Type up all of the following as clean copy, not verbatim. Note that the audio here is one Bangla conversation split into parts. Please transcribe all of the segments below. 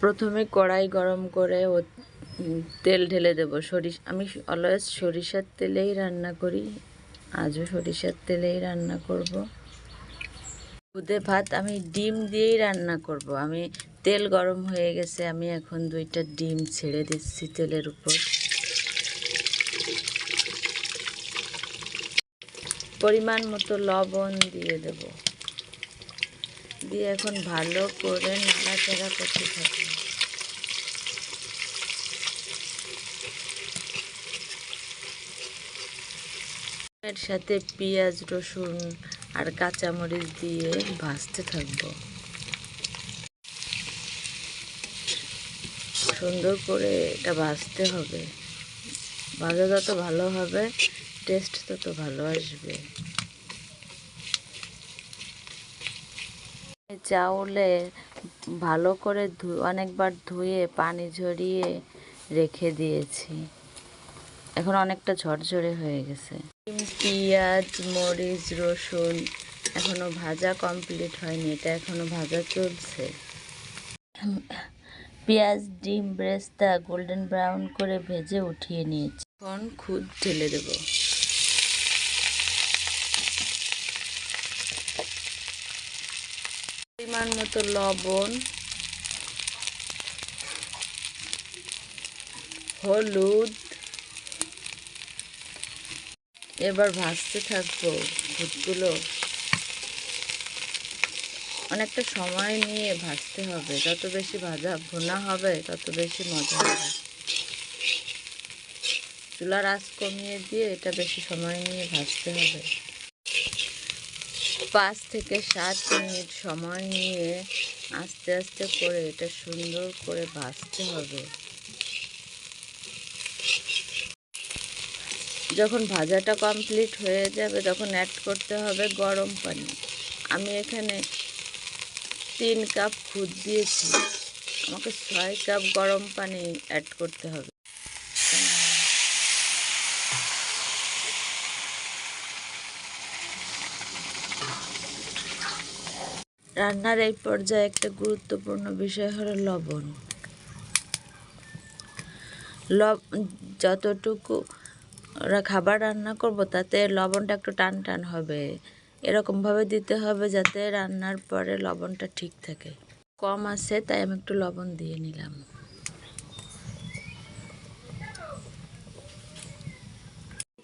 প্রথমে কড়াই গরম করে তেল ঢেলে দেব। আমি অলওয়েজ সরিষার তেলেই রান্না করি, আজও সরিষার তেলেই রান্না করব। খুদে ভাত আমি ডিম দিয়েই রান্না করব। আমি তেল গরম হয়ে গেছে, আমি এখন 2টা ডিম ছেড়ে দিচ্ছি তেলের উপর। পরিমাণ মতো লবণ দিয়ে দেব, দিয়ে এখন ভালো করে নাড়াচাড়া করতে থাকবো। এর সাথে পেঁয়াজ, রসুন আর কাঁচামরিচ দিয়ে ভাজতে থাকবো। সুন্দর করে এটা ভাজতে হবে। ভাজা যত ভালো হবে টেস্ট তত ভালো আসবে। চাউলে ভালো করে অনেকবার ধুয়ে পানি ঝরিয়ে রেখে দিয়েছি, এখন অনেকটা ঝরঝরে হয়ে গেছে। পেঁয়াজ, মরিচ, রসুন এখনো ভাজা কমপ্লিট হয়নি, এটা এখনো ভাজা চলছে। পেঁয়াজ, ডিম, বেরেস্তা গোল্ডেন ব্রাউন করে ভেজে উঠিয়ে নিয়েছি। এখন খুদ ঢেলে দেব। পরিমাণ মতো লবণ, হলুদ, এবার ভাজতে থাকবো খুদগুলো। অনেকটা সময় নিয়ে ভাজতে হবে, যত বেশি ভুনা হবে তত বেশি মজা হবে। চুলার আঁচ কমিয়ে দিয়ে এটা বেশি সময় নিয়ে ভাজতে হবে। 5 থেকে 7 মিনিট সময় নিয়ে আস্তে আস্তে করে এটা সুন্দর করে ভাজতে হবে। যখন ভাজাটা কমপ্লিট হয়ে যাবে তখন অ্যাড করতে হবে গরম পানি। আমি এখানে 3 কাপ খুদ দিয়েছি, আমাকে 6 কাপ গরম পানি অ্যাড করতে হবে। রান্নার এই পর্যায়ে একটা গুরুত্বপূর্ণ বিষয় হলো লবণ। যতটুকু খাবার রান্না করব তাতে লবণটা একটু টান টান হবে, এরকমভাবে দিতে হবে যাতে রান্নার পরে লবণটা ঠিক থাকে। কম আছে তাই আমি একটু লবণ দিয়ে নিলাম।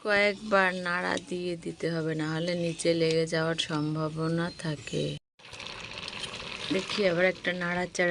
কয়েকবার নাড়া দিয়ে দিতে হবে, না হলে নিচে লেগে যাওয়ার সম্ভাবনা থাকে। দেখি আবার একটা নাড়াচাড়া